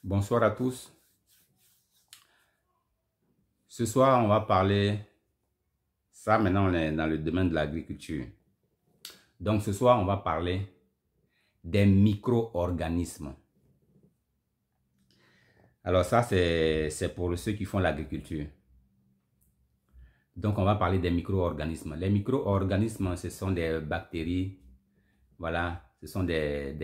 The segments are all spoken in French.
Bonsoir à tous. Ce soir, on va parler, ça maintenant on est dans le domaine de l'agriculture. Donc ce soir, on va parler des micro-organismes. Alors ça, c'est pour ceux qui font l'agriculture. Donc on va parler des micro-organismes. Les micro-organismes, ce sont des bactéries, voilà, ce sont des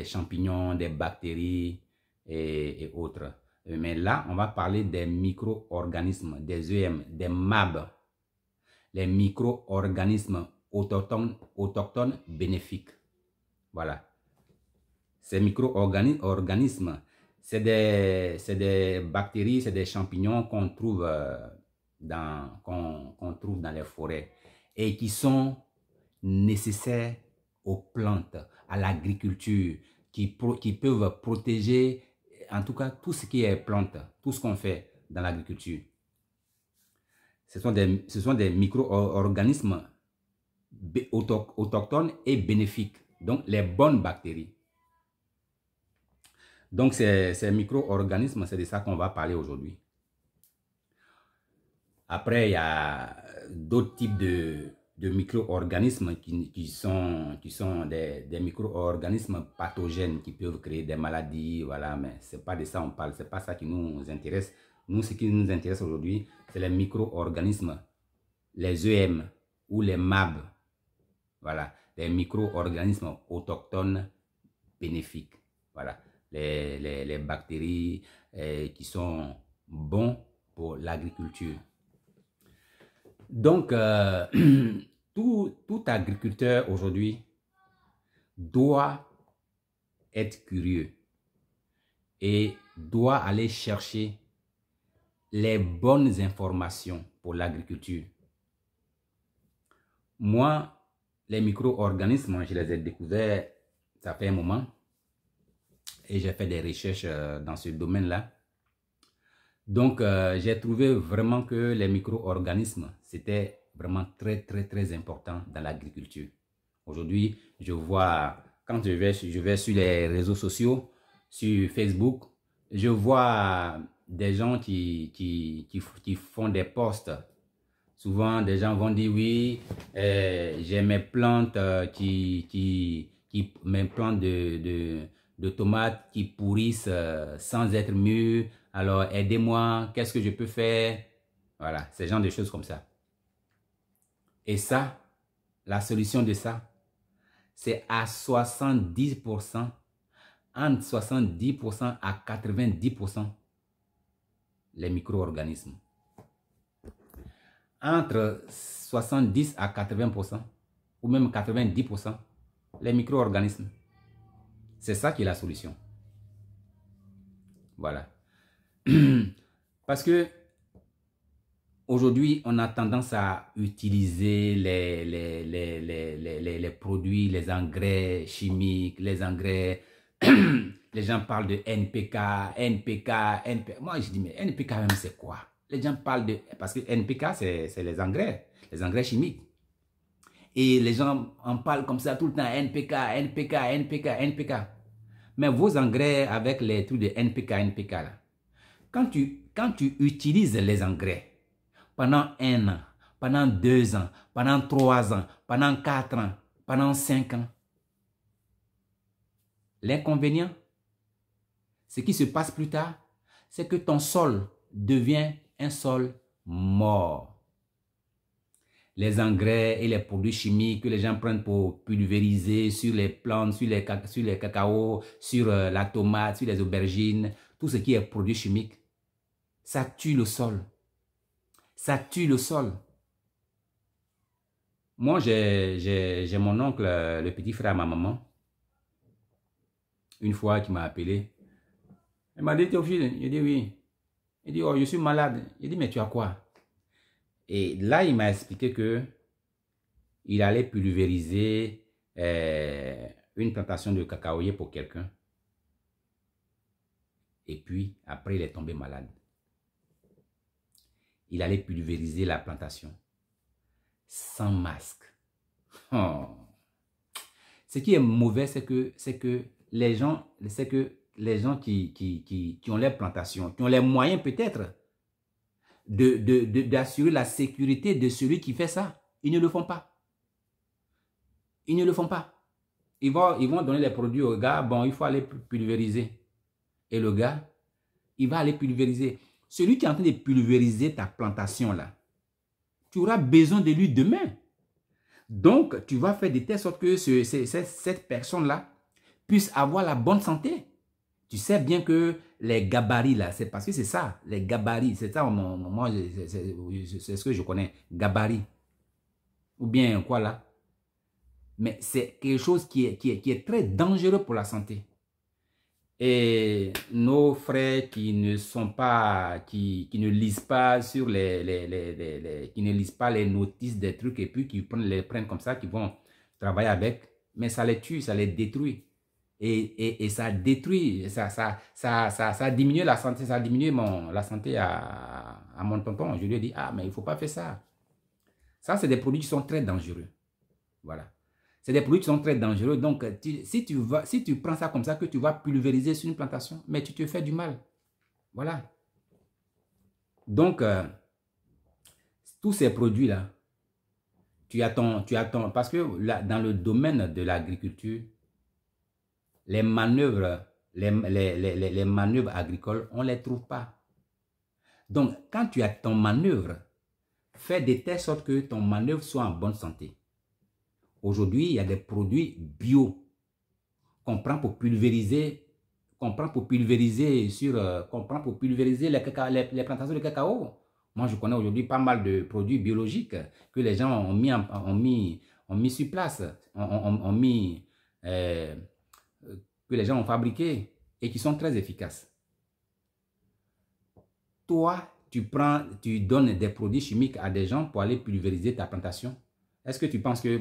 champignons, des bactéries et autres. Mais là, on va parler des micro-organismes, des EM, des MAB, les micro-organismes autochtones bénéfiques. Voilà. Ces micro-organismes, c'est des bactéries, c'est des champignons qu'on trouve, qu'on trouve dans les forêts et qui sont nécessaires aux plantes, à l'agriculture, qui peuvent protéger, en tout cas, tout ce qui est plante, tout ce qu'on fait dans l'agriculture. Ce sont des micro-organismes autochtones et bénéfiques, donc les bonnes bactéries. Donc, ces micro-organismes, c'est de ça qu'on va parler aujourd'hui. Après, il y a d'autres types de micro-organismes qui sont des micro-organismes pathogènes qui peuvent créer des maladies, voilà, mais ce n'est pas de ça qu'on parle, ce n'est pas ça qui nous intéresse. Nous, ce qui nous intéresse aujourd'hui, c'est les micro-organismes, les EM ou les MAB, voilà, les micro-organismes autochtones bénéfiques, voilà, les bactéries qui sont bons pour l'agriculture. Donc, tout agriculteur aujourd'hui doit être curieux et doit aller chercher les bonnes informations pour l'agriculture. Moi, les micro-organismes, je les ai découverts, ça fait un moment, et j'ai fait des recherches dans ce domaine-là. Donc, j'ai trouvé vraiment que les micro-organismes, c'était vraiment très important dans l'agriculture. Aujourd'hui, je vois, quand je vais sur les réseaux sociaux, sur Facebook, je vois des gens qui font des posts. Souvent, des gens vont dire, oui, j'ai mes plantes mes plantes de tomates qui pourrissent sans être mûres. Alors, aidez-moi, qu'est-ce que je peux faire? Voilà, ce genre de choses comme ça. Et ça, la solution de ça, c'est à 70%, entre 70% à 90%, les micro-organismes. Entre 70 à 80%, ou même 90%, les micro-organismes. C'est ça qui est la solution. Voilà. Parce que aujourd'hui, on a tendance à utiliser les produits, les engrais chimiques, les engrais. Les gens parlent de NPK, NPK. Moi, je dis, mais NPK même, c'est quoi? Les gens parlent de... Parce que NPK, c'est les engrais chimiques. Et les gens en parlent comme ça tout le temps, NPK, NPK, NPK, NPK. Mais vos engrais avec les trucs de NPK, NPK, là, quand tu utilises les engrais pendant 1 an, pendant 2 ans, pendant 3 ans, pendant 4 ans, pendant 5 ans, l'inconvénient, ce qui se passe plus tard, c'est que ton sol devient un sol mort. Les engrais et les produits chimiques que les gens prennent pour pulvériser sur les plantes, sur les cacao, sur la tomate, sur les aubergines, tout ce qui est produit chimique, ça tue le sol. Ça tue le sol. Moi, j'ai mon oncle, le petit frère à ma maman, une fois qui m'a appelé. Il m'a dit, Théophile, il dit oui. Il dit, oh, je suis malade. Il dit, mais tu as quoi? Et là, il m'a expliqué que il allait pulvériser une plantation de cacaoyer pour quelqu'un. Et puis, après, il est tombé malade. Il allait pulvériser la plantation sans masque. Oh. Ce qui est mauvais, c'est que les gens, c'est que les gens qui ont les plantations, qui ont les moyens peut-être d'assurer la sécurité de celui qui fait ça, ils ne le font pas. Ils ne le font pas. Ils vont donner les produits au gars, bon, il faut aller pulvériser. Et le gars, il va aller pulvériser. Celui qui est en train de pulvériser ta plantation là, tu auras besoin de lui demain. Donc, tu vas faire de telle sorte que cette personne-là puisse avoir la bonne santé. Tu sais bien que les gabarits là, c'est parce que c'est ça, les gabarits, c'est ça, moi, c'est ce que je connais, gabarits. Ou bien quoi là? Mais c'est quelque chose qui est très dangereux pour la santé. Et nos frères qui ne sont pas, qui ne lisent pas sur qui ne lisent pas les notices des trucs et puis qui les prennent comme ça, qui vont travailler avec, mais ça les tue, ça les détruit. Et ça détruit, ça diminue la santé, ça diminue la santé à mon tonton. Je lui ai dit, ah, mais il ne faut pas faire ça. Ça, c'est des produits qui sont très dangereux. Voilà. C'est des produits qui sont très dangereux. Donc, si tu prends ça comme ça, que tu vas pulvériser sur une plantation, mais tu te fais du mal. Voilà. Donc, tous ces produits-là, parce que là, dans le domaine de l'agriculture, les manœuvres, les manœuvres agricoles, on ne les trouve pas. Donc, quand tu as ton manœuvre, fais de telle sorte que ton manœuvre soit en bonne santé. Aujourd'hui, il y a des produits bio qu'on prend pour pulvériser, les plantations de cacao. Moi, je connais aujourd'hui pas mal de produits biologiques que les gens ont mis sur place, que les gens ont fabriqués et qui sont très efficaces. Toi, tu donnes des produits chimiques à des gens pour aller pulvériser ta plantation. Est-ce que tu penses que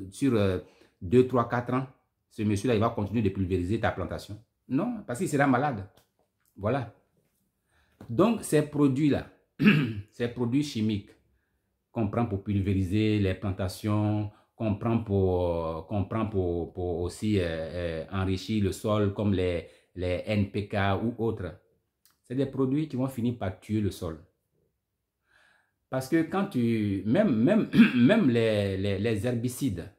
sur 2, 3, 4 ans, ce monsieur-là, il va continuer de pulvériser ta plantation? Non, parce qu'il sera malade. Voilà. Donc, ces produits-là, ces produits chimiques qu'on prend pour pulvériser les plantations, qu'on prend pour aussi enrichir le sol, comme les NPK ou autres, c'est des produits qui vont finir par tuer le sol. Parce que quand même les herbicides,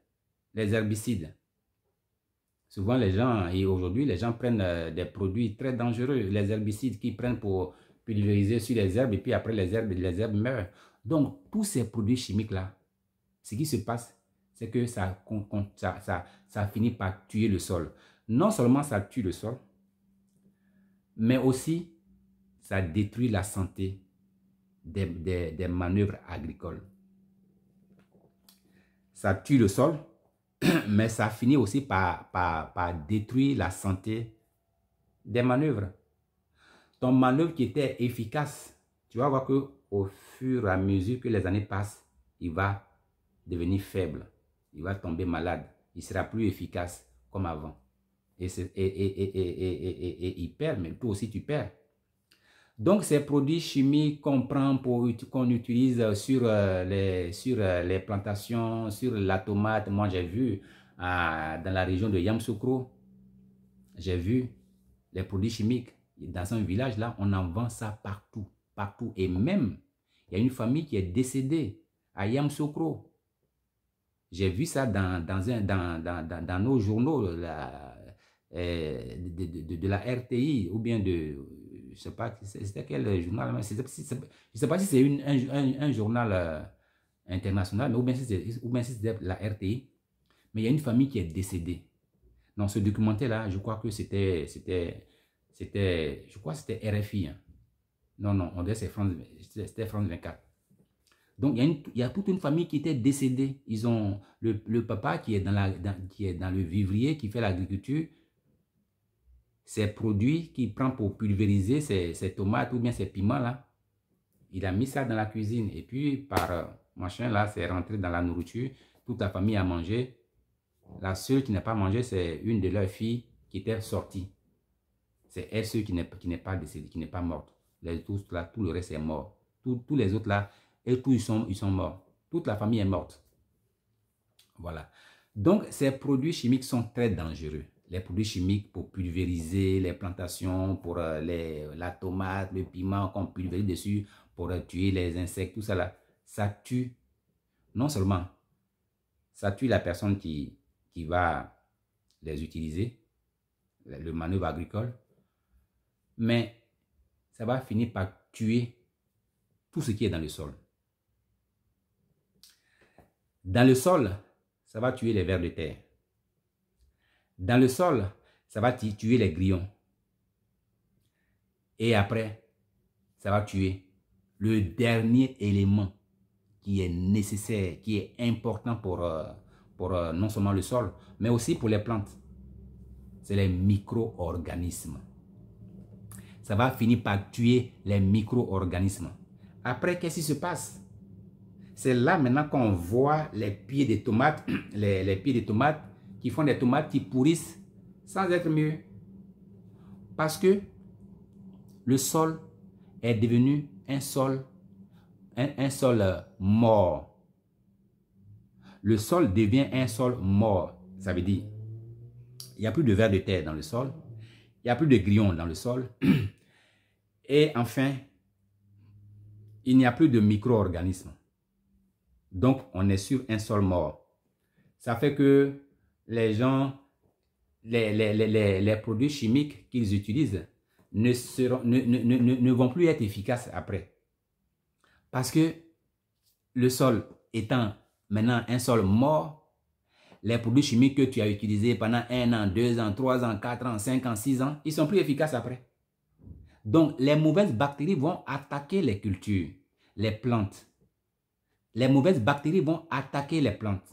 souvent les gens, et aujourd'hui les gens prennent des produits très dangereux, les herbicides qu'ils prennent pour pulvériser sur les herbes et puis après les herbes meurent. Donc tous ces produits chimiques-là, ce qui se passe, c'est que ça finit par tuer le sol. Non seulement ça tue le sol, mais aussi ça détruit la santé des manœuvres agricoles. Ça tue le sol, mais ça finit aussi par détruire la santé des manœuvres. Ton manœuvre qui était efficace, tu vas voir qu'au fur et à mesure que les années passent, il va devenir faible. Il va tomber malade. Il ne sera plus efficace comme avant. Et il perd, mais toi aussi tu perds. Donc, ces produits chimiques qu'on prend, qu'on utilise sur les plantations, sur la tomate, moi j'ai vu dans la région de Yamoussoukro, j'ai vu les produits chimiques. Dans un village là, on en vend ça partout, partout. Et même, il y a une famille qui est décédée à Yamoussoukro. J'ai vu ça dans nos journaux de la RTI ou bien de... Je ne sais pas, c'était quel journal, je ne sais pas si c'est un journal international, mais ou bien si c'est la RTI, mais il y a une famille qui est décédée. Dans ce documentaire-là, je crois que c'était RFI. Hein. Non, on dirait c'était France 24. Donc, il y a toute une famille qui était décédée. Ils ont le papa qui est dans le vivrier, qui fait l'agriculture. Ces produits qu'il prend pour pulvériser ces tomates ou bien ces piments là, il a mis ça dans la cuisine et puis par machin là, c'est rentré dans la nourriture. Toute la famille a mangé. La seule qui n'a pas mangé, c'est une de leurs filles qui était sortie. C'est elle seule qui n'est pas décédée, qui n'est pas morte. Tout le reste est mort. Tous les autres là, et tous ils sont morts. Toute la famille est morte. Voilà. Donc ces produits chimiques sont très dangereux. les produits chimiques pour pulvériser les plantations, pour la tomate, le piment qu'on pulvérise dessus, pour tuer les insectes, tout ça là, ça tue, non seulement, ça tue la personne qui va les utiliser, le manœuvre agricole, mais ça va finir par tuer tout ce qui est dans le sol. Dans le sol, ça va tuer les vers de terre. Dans le sol, ça va tuer les grillons. Et après, ça va tuer le dernier élément qui est nécessaire, qui est important pour non seulement le sol, mais aussi pour les plantes. C'est les micro-organismes. Ça va finir par tuer les micro-organismes. Après, qu'est-ce qui se passe? C'est là maintenant qu'on voit les pieds des tomates, les pieds des tomates qui font des tomates qui pourrissent sans être mieux. Parce que le sol est devenu un sol mort. Le sol devient un sol mort. Ça veut dire, il n'y a plus de vers de terre dans le sol, il n'y a plus de grillons dans le sol. Et enfin, il n'y a plus de micro-organismes. Donc, on est sur un sol mort. Ça fait que les gens, les produits chimiques qu'ils utilisent ne vont plus être efficaces après. Parce que le sol étant maintenant un sol mort, les produits chimiques que tu as utilisés pendant 1 an, 2 ans, 3 ans, 4 ans, 5 ans, 6 ans, ils ne sont plus efficaces après. Donc, les mauvaises bactéries vont attaquer les cultures, les plantes. Les mauvaises bactéries vont attaquer les plantes.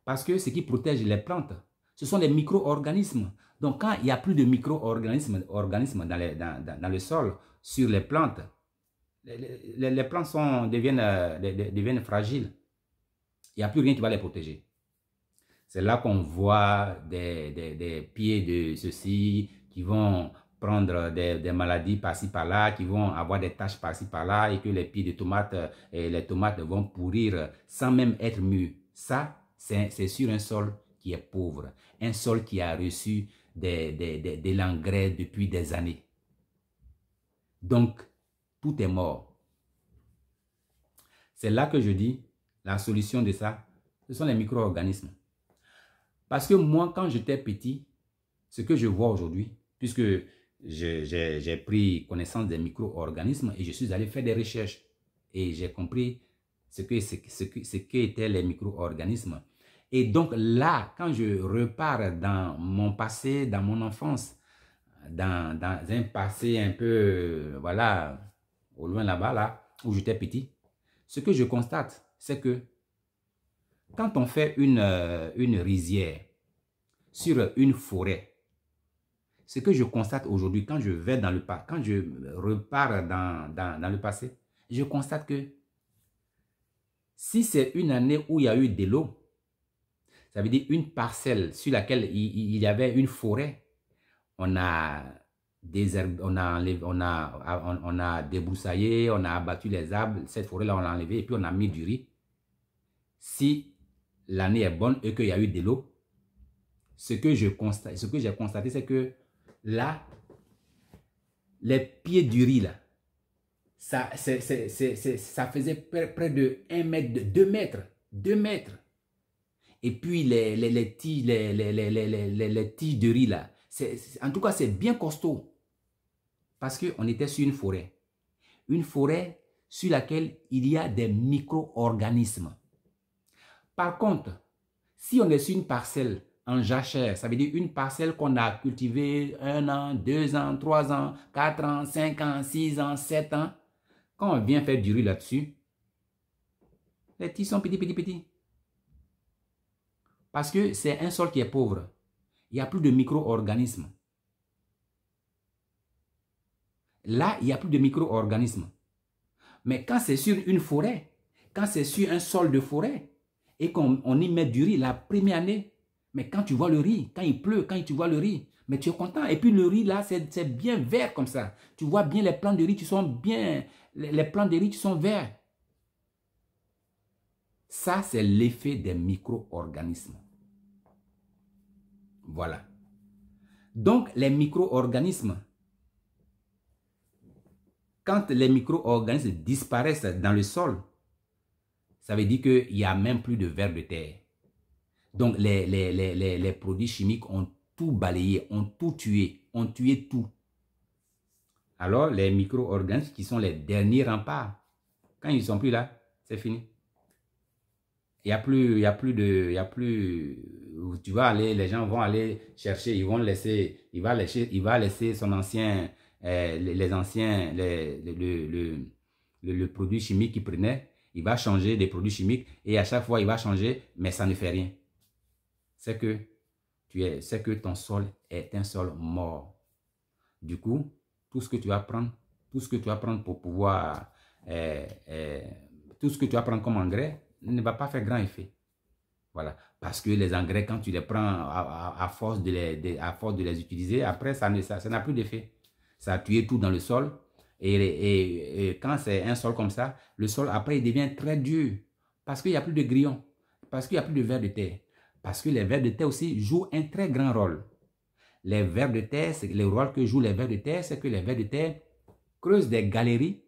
Parce que ce qui protège les plantes, ce sont les micro-organismes. Donc, quand il n'y a plus de micro-organismes dans le sol, sur les plantes, les plantes deviennent fragiles. Il n'y a plus rien qui va les protéger. C'est là qu'on voit des pieds de ceux-ci qui vont prendre des maladies par-ci par-là, qui vont avoir des taches par-ci par-là et que les pieds de tomates et les tomates vont pourrir sans même être mûrs. Ça, c'est sur un sol qui est pauvre, un sol qui a reçu de l'engrais depuis des années. Donc, tout est mort. C'est là que je dis, la solution de ça, ce sont les micro-organismes. Parce que moi, quand j'étais petit, ce que je vois aujourd'hui, puisque j'ai pris connaissance des micro-organismes et je suis allé faire des recherches et j'ai compris ce qu'étaient les micro-organismes. Et donc là, quand je repars dans mon passé, dans mon enfance, dans un passé un peu, voilà, au loin là-bas, là, où j'étais petit, ce que je constate, c'est que quand on fait une rizière sur une forêt, ce que je constate aujourd'hui, quand je vais dans le parc, quand je repars dans le passé, je constate que si c'est une année où il y a eu de l'eau, ça veut dire une parcelle sur laquelle il y avait une forêt, on a débroussaillé, on a abattu les arbres, cette forêt-là, on l'a enlevée et puis on a mis du riz. Si l'année est bonne et qu'il y a eu de l'eau, ce que j'ai constaté, c'est que là, les pieds du riz, là, ça faisait près de 1 mètre, 2 mètres, 2 mètres. Et puis les tiges de riz, là, en tout cas, c'est bien costaud. Parce qu'on était sur une forêt. Une forêt sur laquelle il y a des micro-organismes. Par contre, si on est sur une parcelle en jachère, ça veut dire une parcelle qu'on a cultivée 1 an, 2 ans, 3 ans, 4 ans, 5 ans, 6 ans, 7 ans, quand on vient faire du riz là-dessus, les tiges sont petits. Parce que c'est un sol qui est pauvre. Il n'y a plus de micro-organismes. Là, il n'y a plus de micro-organismes. Mais quand c'est sur une forêt, quand c'est sur un sol de forêt, et qu'on y met du riz la première année, mais quand tu vois le riz, quand il pleut, quand tu vois le riz, mais tu es content. Et puis le riz là, c'est bien vert comme ça. Tu vois bien les plants de riz, tu sens bien, les plants de riz, tu sont verts. Ça, c'est l'effet des micro-organismes. Voilà. Donc, les micro-organismes, quand les micro-organismes disparaissent dans le sol, ça veut dire qu'il n'y a même plus de vers de terre. Donc, les produits chimiques ont tout balayé, ont tout tué, ont tué tout. Alors, les micro-organismes qui sont les derniers remparts, quand ils ne sont plus là, c'est fini. Il n'y a plus, tu vas aller, les gens vont aller chercher, ils vont laisser, il va laisser son ancien, les anciens, le produit chimique qu'il prenait, il va changer des produits chimiques et à chaque fois il va changer, mais ça ne fait rien. C'est que ton sol est un sol mort. Du coup, tout ce que tu vas prendre, pour pouvoir, tout ce que tu vas prendre comme engrais ne va pas faire grand effet. Voilà. Parce que les engrais, quand tu les prends à force de les utiliser, après, ça n'a plus d'effet. Ça a tué tout dans le sol. Et quand c'est un sol comme ça, le sol, après, il devient très dur. Parce qu'il n'y a plus de grillons. Parce qu'il n'y a plus de vers de terre. Parce que les vers de terre aussi jouent un très grand rôle. Les vers de terre, le rôle que jouent les vers de terre, c'est que les vers de terre creusent des galeries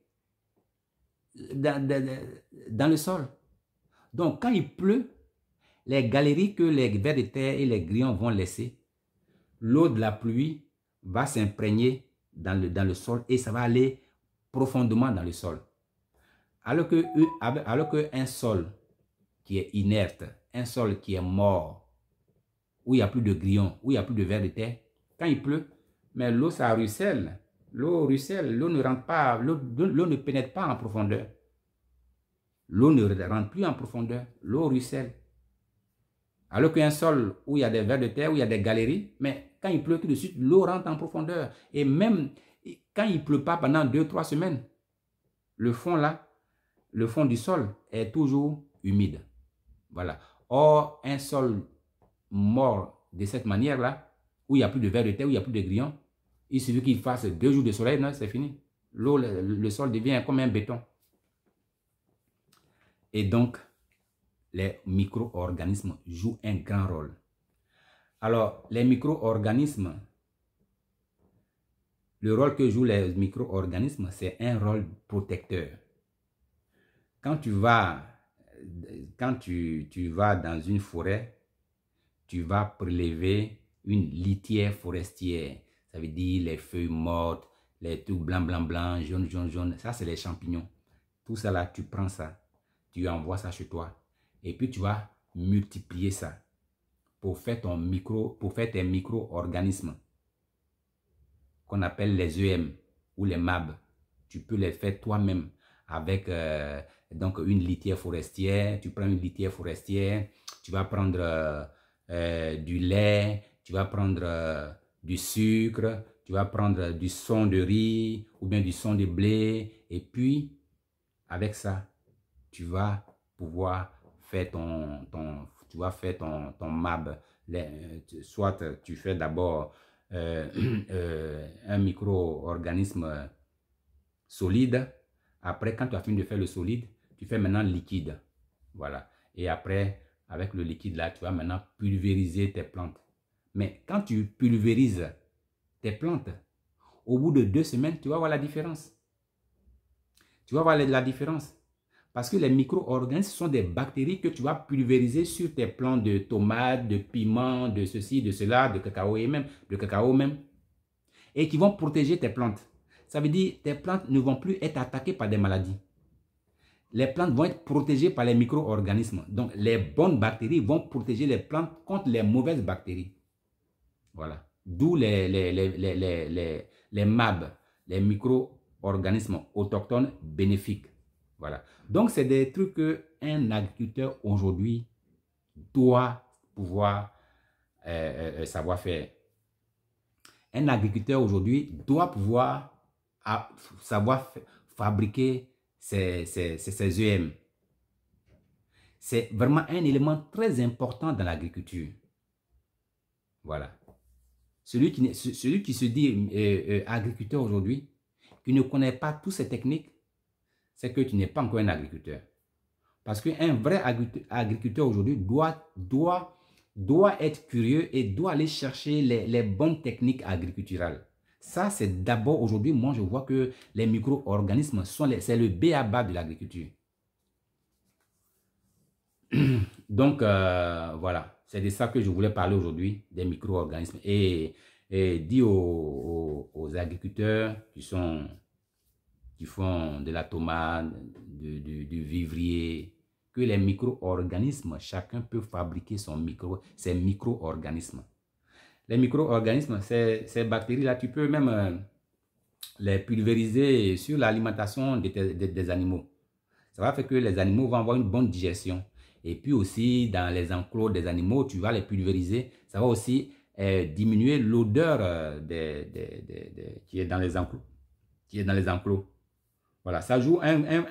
dans le sol. Donc, quand il pleut, les galeries que les vers de terre et les grillons vont laisser, l'eau de la pluie va s'imprégner dans le sol et ça va aller profondément dans le sol. Alors qu'un sol qui est inerte, un sol qui est mort, où il n'y a plus de grillons, où il n'y a plus de vers de terre, quand il pleut, mais l'eau, ça ruisselle. L'eau ruisselle, l'eau ne rentre pas, l'eau ne pénètre pas en profondeur. L'eau ne rentre plus en profondeur, l'eau ruisselle. Alors qu'un sol où il y a des vers de terre, où il y a des galeries, mais quand il pleut tout de suite, l'eau rentre en profondeur. Et même quand il ne pleut pas pendant 2-3 semaines, le fond là, le fond du sol est toujours humide. Voilà. Or, un sol mort de cette manière-là, où il n'y a plus de vers de terre, où il n'y a plus de grillons, il suffit qu'il fasse 2 jours de soleil, non, c'est fini. L'eau, le sol devient comme un béton. Et donc, les micro-organismes jouent un grand rôle. Alors, les micro-organismes, le rôle que jouent les micro-organismes, c'est un rôle protecteur. Quand tu vas dans une forêt, tu vas prélever une litière forestière. Ça veut dire les feuilles mortes, les trucs blanc, blanc, blanc, jaune, jaune, jaune. Ça, c'est les champignons. Tout ça là, tu prends ça, tu envoies ça chez toi. Et puis, tu vas multiplier ça pour faire tes micro-organismes qu'on appelle les EM ou les MAB. Tu peux les faire toi-même avec donc une litière forestière. Tu prends une litière forestière, tu vas prendre du lait, tu vas prendre du sucre, tu vas prendre du son de riz ou bien du son de blé. Et puis, avec ça, tu vas pouvoir faire ton MAB. Soit tu fais d'abord un micro-organisme solide. Après, quand tu as fini de faire le solide, tu fais maintenant le liquide. Voilà. Et après, avec le liquide là, tu vas maintenant pulvériser tes plantes. Mais quand tu pulvérises tes plantes, au bout de 2 semaines, tu vas voir la différence. Tu vas voir la différence. Parce que les micro-organismes sont des bactéries que tu vas pulvériser sur tes plants de tomates, de piments, de ceci, de cela, de cacao même. Et qui vont protéger tes plantes. Ça veut dire que tes plantes ne vont plus être attaquées par des maladies. Les plantes vont être protégées par les micro-organismes. Donc, les bonnes bactéries vont protéger les plantes contre les mauvaises bactéries. Voilà. D'où les MAB, les micro-organismes autochtones bénéfiques. Voilà. Donc, c'est des trucs qu'un agriculteur aujourd'hui doit pouvoir savoir faire. Un agriculteur aujourd'hui doit pouvoir savoir fabriquer ses EM. C'est vraiment un élément très important dans l'agriculture. Voilà. Celui qui se dit agriculteur aujourd'hui, qui ne connaît pas toutes ces techniques, c'est que tu n'es pas encore un agriculteur. Parce qu'un vrai agriculteur aujourd'hui doit doit être curieux et doit aller chercher les bonnes techniques agriculturales. Ça, c'est d'abord aujourd'hui, moi, je vois que les micro-organismes, c'est le b.a.-ba de l'agriculture. Donc, voilà, c'est de ça que je voulais parler aujourd'hui, des micro-organismes. Et dire aux agriculteurs qui font de la tomate, du vivrier, que les micro-organismes, chacun peut fabriquer ses micro-organismes. Les micro-organismes, ces bactéries-là, tu peux même les pulvériser sur l'alimentation des animaux. Ça va faire que les animaux vont avoir une bonne digestion. Et puis aussi, dans les enclos des animaux, tu vas les pulvériser. Ça va aussi diminuer l'odeur qui est dans les enclos. Voilà, ça joue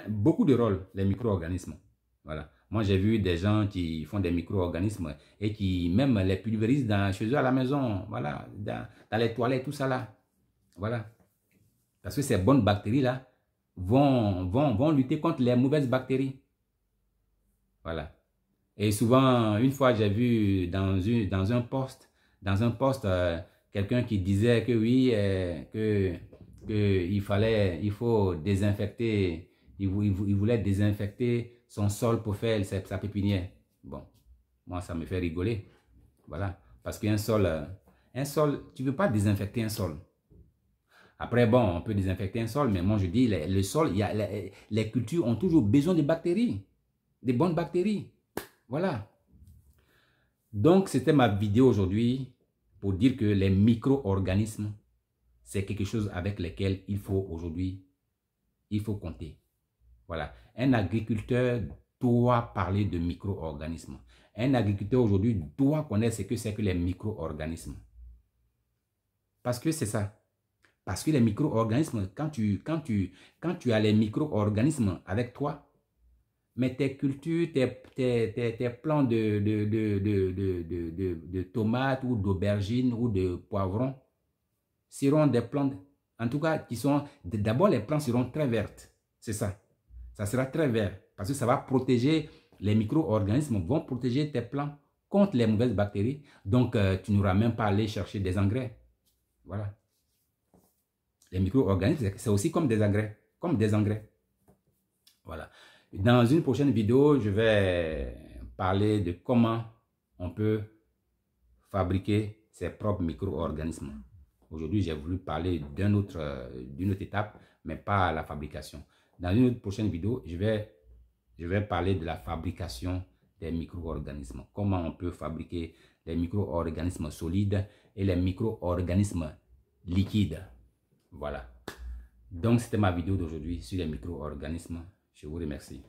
beaucoup de rôles, les micro-organismes. Voilà. Moi, j'ai vu des gens qui font des micro-organismes et qui même les pulvérisent chez eux à la maison. Voilà, dans les toilettes, tout ça là. Voilà. Parce que ces bonnes bactéries-là vont lutter contre les mauvaises bactéries. Voilà. Et souvent, une fois, j'ai vu dans un post, quelqu'un qui disait que oui, il faut désinfecter, il voulait désinfecter son sol pour faire sa pépinière. Bon, moi, ça me fait rigoler. Voilà. Parce qu'un sol, tu ne veux pas désinfecter un sol. Après, bon, on peut désinfecter un sol, mais moi, je dis, le sol, les cultures ont toujours besoin de bactéries, des bonnes bactéries. Voilà. Donc, c'était ma vidéo aujourd'hui pour dire que les micro-organismes, c'est quelque chose avec lequel il faut compter. Voilà. Un agriculteur doit parler de micro-organismes. Un agriculteur aujourd'hui doit connaître ce que c'est que les micro-organismes. Parce que c'est ça. Parce que les micro-organismes, quand tu as les micro-organismes avec toi, mais tes cultures, tes plants de tomates ou d'aubergines ou de poivrons seront des plantes, en tout cas, d'abord les plantes seront très vertes. C'est ça. Ça sera très vert parce que ça va protéger, les micro-organismes vont protéger tes plants contre les mauvaises bactéries. Donc, tu n'auras même pas à aller chercher des engrais. Voilà. Les micro-organismes, c'est aussi comme des engrais. Voilà. Dans une prochaine vidéo, je vais parler de comment on peut fabriquer ses propres micro-organismes. Aujourd'hui, j'ai voulu parler d'une autre étape, mais pas la fabrication. Dans une autre prochaine vidéo, je vais parler de la fabrication des micro-organismes. Comment on peut fabriquer les micro-organismes solides et les micro-organismes liquides. Voilà. Donc, c'était ma vidéo d'aujourd'hui sur les micro-organismes. Je vous remercie.